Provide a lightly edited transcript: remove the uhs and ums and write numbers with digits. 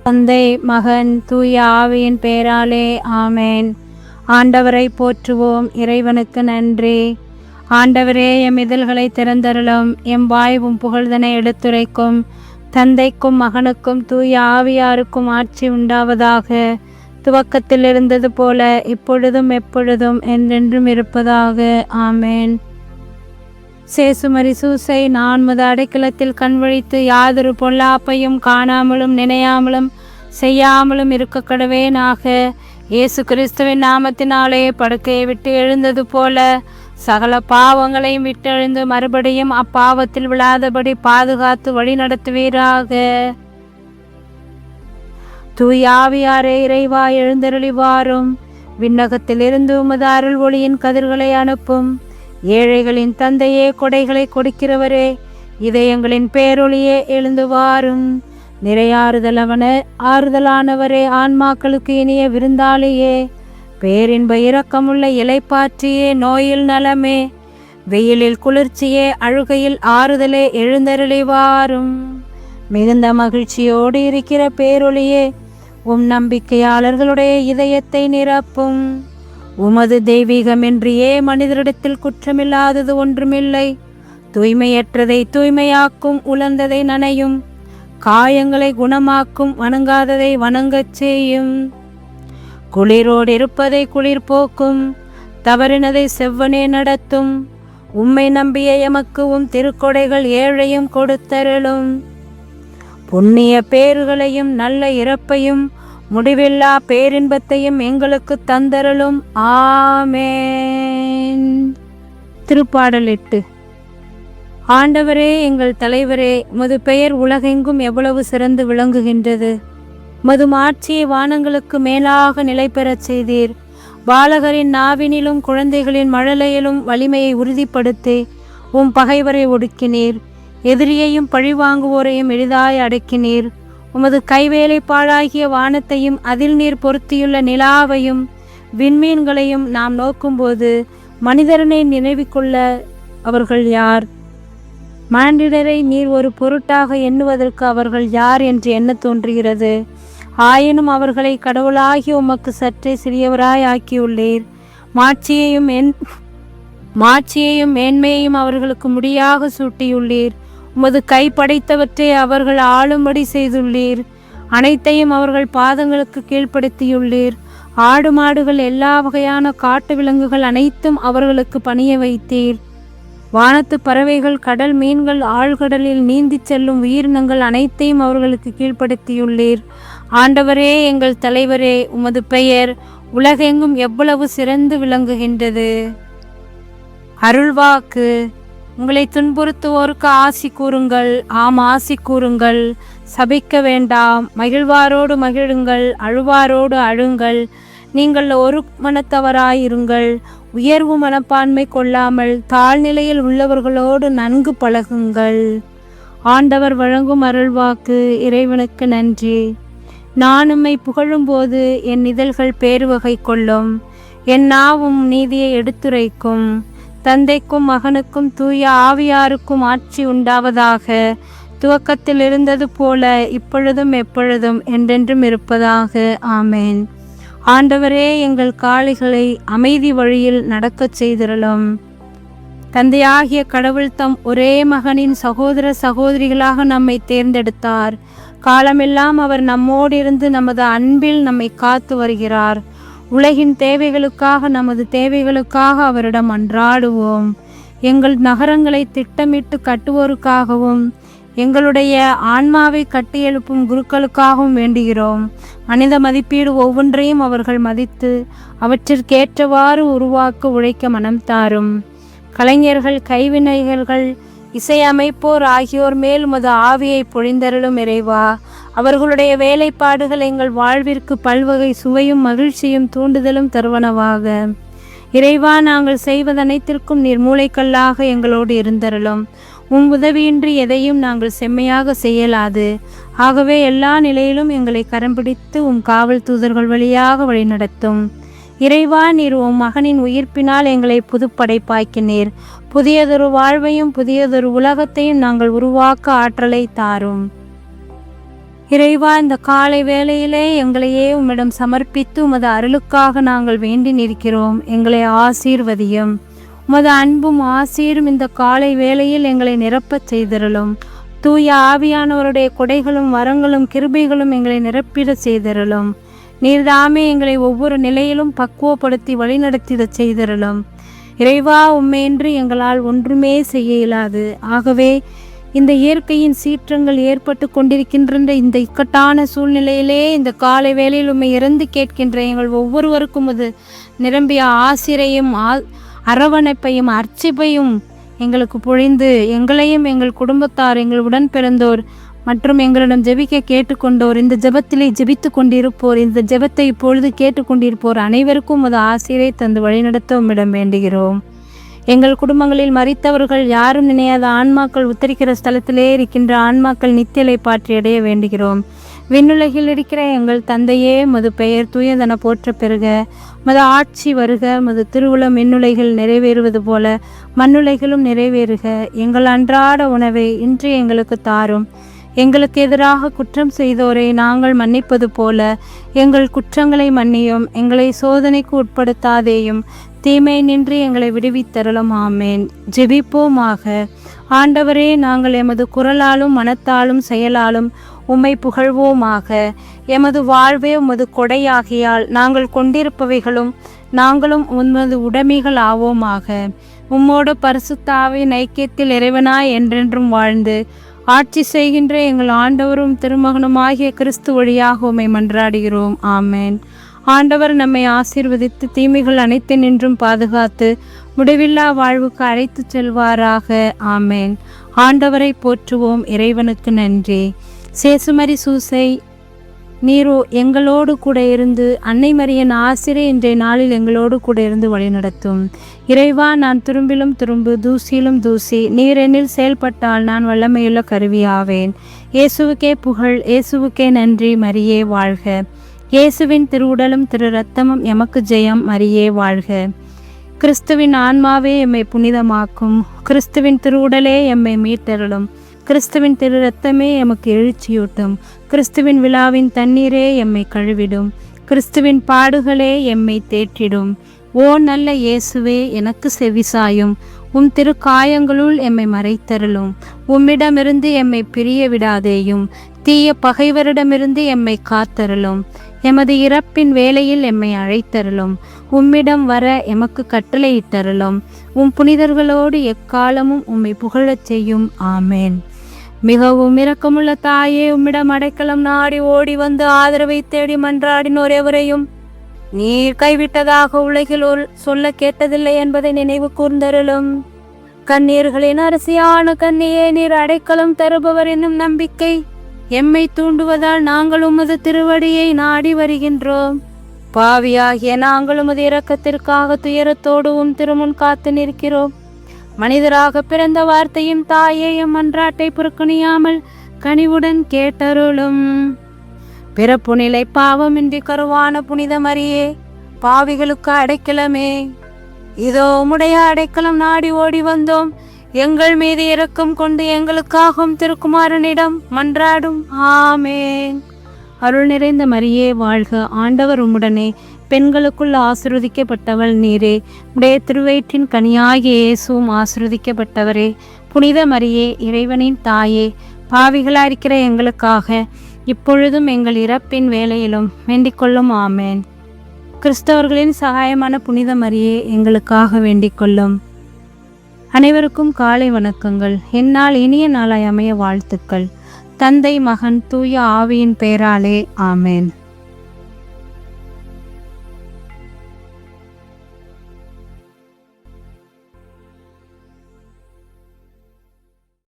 தந்தை, மகன், தூய ஆவியின் பெயராலே ஆமேன். ஆண்டவரை போற்றுவோம். இறைவனுக்கு நன்றி. ஆண்டவரே, எம் இதழ்களை திறந்தருளும். எம் வாய்வும் புகழ்தனை எடுத்துரைக்கும். தந்தைக்கும் மகனுக்கும் தூய ஆவியாருக்கும் ஆட்சி உண்டாவதாக. துவக்கத்தில் இருந்தது போல இப்பொழுதும் எப்பொழுதும் என்றென்றும் இருப்பதாக. ஆமேன். சேசுமரி சூசை நான்மது அடைக்கலத்தில் கண்வழித்து யாதொரு பொல்லாப்பையும் காணாமலும் நினையாமலும் செய்யாமலும் இருக்க கடவேனாக. இயேசு கிறிஸ்துவின் நாமத்தினாலே படுக்கையை விட்டு எழுந்தது போல சகல பாவங்களையும் விட்டெழுந்து மறுபடியும் அப்பாவத்தில் விழாதபடி பாதுகாத்து வழி நடத்துவீராக. தூயாவியாரே, இறைவா எழுந்தருளிவாரும். விண்ணகத்திலிருந்து உமது அருள் ஒளியின் கதிர்களை அனுப்பும். ஏழைகளின் தந்தையே, கொடைகளை கொடுக்கிறவரே, இதயங்களின் பேரொளியே எழுந்து வாரும். ஆறுதலானவரே, ஆன்மாக்களுக்கு இனிய விருந்தாளியே, பேரின்ப இரக்கமுள்ள இலைப்பாற்றியே, நோயில் நலமே, வெயிலில் குளிர்ச்சியே, அழுகையில் ஆறுதலே எழுந்தருளி வாரும். மிகுந்த மகிழ்ச்சியோடு இருக்கிற பேரொளியே, உம் நம்பிக்கையாளர்களுடைய இதயத்தை நிரப்பும். உமது தெய்வீகமின்றியே மனிதரிடத்தில் குற்றமில்லாதது ஒன்றுமில்லை. தூய்மையற்றதை தூய்மையாக்கும், உலர்ந்ததை நனையும், காயங்களை குணமாக்கும், வணங்காததை வணங்கச் செய்யும். குளிரோடு இருப்பதை குளிர் போக்கும், தவறினதை செவ்வனே நடத்தும். உம்மை நம்பிய எமக்கு உம் திருக்கொடைகள் ஏழையும் கொடுத்தருளும். புண்ணிய பேறுகளையும் நல்ல இறப்பையும் முடிவில்லா பேரின்பத்தையும் எங்களுக்கு தந்தருளும். ஆமேன். திருப்பாடல் 8. ஆண்டவரே, எங்கள் தலைவரே, உமது பெயர் உலகெங்கும் எவ்வளவு சிறந்து விளங்குகின்றது. உமது மாட்சியை வானங்களுக்கு மேலாக நிலை பெறச் செய்தீர். பாலகரின் நாவினிலும் குழந்தைகளின் மழலையிலும் வலிமையை உறுதிப்படுத்தி உம் பகைவரை ஒடுக்கினீர். எதிரியையும் பழிவாங்குவோரையும் எளிதாய் அடக்கினீர். உமது கைவேலைப்பாடாகிய வானத்தையும் அதில் நீர் பொருத்தியுள்ள நிலாவையும் விண்மீன்களையும் நாம் நோக்கும்போது மனிதரனை நினைவிக்கொள்ள அவர்கள் யார்? மானிடரை நீர் ஒரு பொருட்டாக எண்ணுவதற்கு அவர்கள் யார் என்று எண்ண தோன்றுகிறது. ஆயினும் அவர்களை கடவுளாகி உமக்கு சற்றே சிறியவராய் ஆக்கியுள்ளீர். மாட்சியையும் மேன்மையையும் அவர்களுக்கு முடியாக சூட்டியுள்ளீர். உமது கை படைத்தவற்றை அவர்கள் ஆளும்படி செய்துள்ளீர். அனைத்தையும் அவர்கள் பாதங்களுக்கு கீழ்ப்படுத்தியுள்ளீர். ஆடு மாடுகள், எல்லா வகையான காட்டு விலங்குகள் அனைத்தும் அவர்களுக்கு பணிய வைத்தீர். வானத்து பறவைகள், கடல் மீன்கள், ஆழ்கடலில் நீந்திச் செல்லும் உயிரினங்கள் அனைத்தையும் அவர்களுக்கு கீழ்ப்படுத்தியுள்ளீர். ஆண்டவரே, எங்கள் தலைவரே, உமது பெயர் உலகெங்கும் எவ்வளவு சிறந்து விளங்குகின்றது. அருள்வாக்கு. உங்களை துன்புறுத்துவோருக்கு ஆசி கூறுங்கள். ஆம், ஆசி கூறுங்கள். சபிக்க வேண்டாம். மகிழ்வாரோடு மகிழுங்கள், அழுவாரோடு அழுங்கள். நீங்கள் ஒரு மனத்தவராயிருங்கள். உயர்வு மனப்பான்மை கொள்ளாமல் தாழ்நிலையில் உள்ளவர்களோடு நன்கு பழகுங்கள். ஆண்டவர் வழங்கும் அருள்வாக்கு. இறைவனுக்கு நன்றி. நான் உம்மை புகழும்போது என் இதழ்கள் பேருவகை கொள்ளும். என் நாவும் நீதியை எடுத்துரைக்கும். தந்தைக்கும் மகனுக்கும் தூய ஆவியாருக்கும் ஆட்சி உண்டாவதாக. துவக்கத்தில் இருந்தது போல இப்பொழுதும் எப்பொழுதும் என்றென்றும் இருப்பதாக. ஆமேன். ஆண்டவரே, எங்கள் காளைகளை அமைதி வழியில் நடக்கச் செய்திருளும். தந்தையாகிய கடவுள் தம் ஒரே மகனின் சகோதர சகோதரிகளாக நம்மை தேர்ந்தெடுத்தார். காலமெல்லாம் அவர் நம்மோடு இருந்து நமது அன்பில் நம்மை காத்து வருகிறார். உலகின் தேவைகளுக்காக, நமது தேவைகளுக்காக அவரிடம் மன்றாடுவோம். எங்கள் நகரங்களை திட்டமிட்டு கட்டுவோருக்காகவும் எங்களுடைய ஆன்மாவை கட்டியெழுப்பும் குருக்களுக்காகவும் வேண்டுகிறோம். மனித மதிப்பீடு ஒவ்வொன்றையும் அவர்கள் மதித்து அவற்றிற்கேற்றவாறு உருவாக்க உழைக்க மனம் தாரும். கலைஞர்கள், கைவினைஞர்கள், இசையமைப்போர் ஆகியோர் மேல் உமது ஆவியை பொழிந்தருளும் இறைவா. அவர்களுடைய வேலைப்பாடுகள் எங்கள் வாழ்விற்கு பல்வகை சுவையும் மகிழ்ச்சியும் தூண்டுதலும் தருவனவாக. இறைவா, நாங்கள் செய்வதனைத்திற்கும் நீர் மூளைக்கல்லாக எங்களோடு இருந்தருளும். உம் உதவியின்றி எதையும் நாங்கள் செம்மையாக செய்யலாது. ஆகவே எல்லா நிலையிலும் எங்களை கரம் பிடித்து உம் காவல் தூதர்கள் வழியாக வழிநடத்தும். இறைவா, நீர் உம் மகனின் உயிர்ப்பினால் எங்களை புதுப்படைப்பாக்கினீர். புதியதொரு வாழ்வையும் புதியதொரு உலகத்தையும் நாங்கள் உருவாக்க ஆற்றலை தாரும். இறைவா, இந்த காலை வேளையிலே எங்களையே உம்மிடம் சமர்ப்பித்து உமது அருளுக்காக நாங்கள் வேண்டி நிற்கிறோம். எங்களை ஆசீர்வதியும். உமது அன்பும் ஆசீரும் இந்த காலை வேளையில் எங்களை நிரப்பச் செய்திருளும். தூய ஆவியானவருடைய கொடைகளும் வரங்களும் கிருபைகளும் எங்களை நிரப்பிட செய்திருளும். நீர்தாமே எங்களை ஒவ்வொரு நிலையிலும் பக்குவப்படுத்தி வழிநடத்திட செய்திருளும். இறைவா, உம்மையின்றி எங்களால் ஒன்றுமே செய்ய இயலாது. ஆகவே இந்த இயற்கையின் சீற்றங்கள் ஏற்பட்டு கொண்டிருக்கின்ற இந்த இக்கட்டான சூழ்நிலையிலே இந்த காலை வேளையில் உம்மை இறந்து கேட்கின்ற எங்கள் ஒவ்வொருவருக்கும் அது நிரம்பிய ஆசிரையும் அரவணைப்பையும் அர்ச்சிப்பையும் எங்களுக்கு பொழிந்து எங்களையும் எங்கள் குடும்பத்தார், எங்கள் உடன் பிறந்தோர் மற்றும் எங்களிடம் ஜெபிக்க கேட்டுக்கொண்டோர், இந்த ஜெபத்திலே ஜெபித்து கொண்டிருப்போர், இந்த ஜெபத்தை இப்பொழுது கேட்டுக்கொண்டிருப்போர் அனைவருக்கும் அது ஆசிரை தந்து வழிநடத்த உம்மிடம் வேண்டுகிறோம். எங்கள் குடும்பங்களில் மரித்தவர்கள் யாரும் நினையாத ஆன்மாக்கள் உத்தரிக்கிற ஸ்தலத்திலே இருக்கின்ற ஆன்மாக்கள் நித்தியலை பாற்றி அடைய வேண்டுகிறோம். விண்ணுலகில் இருக்கிற எங்கள் தந்தையே, மது பெயர் தூயதென போற்ற பெறுக. மது ஆட்சி வருக. மது திருவுளம் விண்ணுலகில் நிறைவேறுவது போல மண்ணுலகிலும் நிறைவேறுக. எங்கள் அன்றாட உணவை இன்று எங்களுக்கு தாரும். எங்களுக்கு எதிராக குற்றம் செய்தோரை நாங்கள் மன்னிப்பது போல எங்கள் குற்றங்களை மன்னியும். எங்களை சோதனைக்கு உட்படுத்தாதேயும், தீமை நின்று எங்களை விடுவித்தருளும். ஆமேன். ஜெபிப்போமாக. ஆண்டவரே, நாங்கள் எமது குரலாலும் மனத்தாலும் செயலாலும் உம்மை புகழ்வோமாக. எமது வாழ்வே உமது கொடையாகியால் நாங்கள் கொண்டிருப்பவைகளும் நாங்களும் உமது உடைமைகள் ஆவோமாக. உம்மோடு பரிசுத்த ஆவியின் ஐக்கியத்தில் இறைவனாய் என்றென்றும் வாழ்ந்து ஆட்சி செய்கின்ற எங்கள் ஆண்டவரும் திருமகனுமாகிய கிறிஸ்து வழியாக உம்மை மன்றாடுகிறோம். ஆமேன். ஆண்டவர் நம்மை ஆசீர்வதித்து தீமைகள் அனைத்தினின்றும் பாதுகாத்து முடிவில்லா வாழ்வுக்கு அழைத்து செல்வாராக. ஆமேன். ஆண்டவரை போற்றுவோம். இறைவனுக்கு நன்றி. சேசுமரி சூசை, நீரோ எங்களோடு கூட இருந்து அன்னை மரியின் ஆசிரை இன்றைய நாளில் எங்களோடு கூட இருந்து வழிநடத்தும். இறைவா, நான் துரும்பிலும் துரும்பு தூசியிலும் தூசி, நீர் என்னில் செயல்பட்டால் நான் வல்லமையுள்ள கருவியாவேன். இயேசுவுக்கே புகழ், இயேசுவுக்கே நன்றி. மரியே வாழ்க. இயேசுவின் திருவுடலும் திரு இரத்தமும் எமக்கு ஜெயம். மரியே வாழ்க. கிறிஸ்துவின் ஆன்மாவே எம்மை புனிதமாக்கும். கிறிஸ்துவின் திருவுடலே எம்மை மீட்டருளும். கிறிஸ்துவின் திரு இரத்தமே எமக்கு எழுச்சியூட்டும். கிறிஸ்துவின் விழாவின் தண்ணீரே எம்மை கழுவிடும். கிறிஸ்துவின் பாடுகளே எம்மை தேற்றிடும். ஓ நல்ல இயேசுவே, எனக்கு செவிசாயும். உம் திரு காயங்களுள் எம்மை மறைத்தருளும். உம்மிடமிருந்து எம்மை பிரிய விடாதேயும். தீய பகைவரிடமிருந்து எம்மை காத்தருளும். எமது இறப்பின் வேளையில் எம்மை அழைத்தருளும். உம்மிடம் வர எமக்கு கட்டளையிட்டருளும். உம் புனிதர்களோடு எக்காலமும் உம்மை புகழச் செய்யும். ஆமேன். மிகவும் இரக்கமுள்ள தாயே, உம்மிடம் அடைக்கலம் நாடி ஓடி வந்து ஆதரவை தேடி மன்றாடினோர் எவரையும் நீர் கைவிட்டதாக உலகில் சொல்ல கேட்டதில்லை என்பதை நினைவு கூர்ந்தருளும். கண்ணீர்களின் அரசியான கண்ணியே, நீர் அடைக்கலம் தருபவர் என்னும் நம்பிக்கை எம்மை தூண்டுவதால் நாங்கள் உமது திருவடியை நாடி வருகின்றோம். பாவியாகிய நாங்கள் உமது இரக்கத்திற்காக துயரத்தோடு உம் திருமுன் காத்து நிற்கிறோம். மனிதராக பிறந்த வார்த்தையும் தாயையும் மன்றாட்டை புறக்கணியாமல் கனிவுடன் கேட்டருளும். பிறப்பு நிலை பாவமின்றி கருவான புனித மரியே, பாவிகளுக்கு அடைக்கலமே, இதோ உம்முடைய அடைக்கலம் நாடி ஓடி வந்தோம். எங்கள் மீது இரக்கம் கொண்டு எங்களுக்காகவும் திருக்குமாரனிடம் மன்றாடும். ஆமேன். அருள் நிறைந்த மரியே வாழ்க. ஆண்டவர் உம்முடனே, பெண்களுக்குள் ஆசீர்வதிக்கப்பட்டவள் நீரே. உடைய திருவயிற்றின் கனியாகிய இயேசுவும் ஆசீர்வதிக்கப்பட்டவரே. புனித மரியே, இறைவனின் தாயே, பாவிகளாயிருக்கிற எங்களுக்காக இப்பொழுதும் எங்கள் இறப்பின் வேளையிலும் வேண்டிக் கொள்ளும். ஆமேன். கிறிஸ்தவர்களின் சகாயமான புனித மரியே, எங்களுக்காக வேண்டிக் கொள்ளும். அனைவருக்கும் காலை வணக்கங்கள். என்னால் இனிய நாளாய் அமைய வாழ்த்துக்கள். தந்தை, மகன், தூய ஆவியின் பெயராலே. ஆமேன்.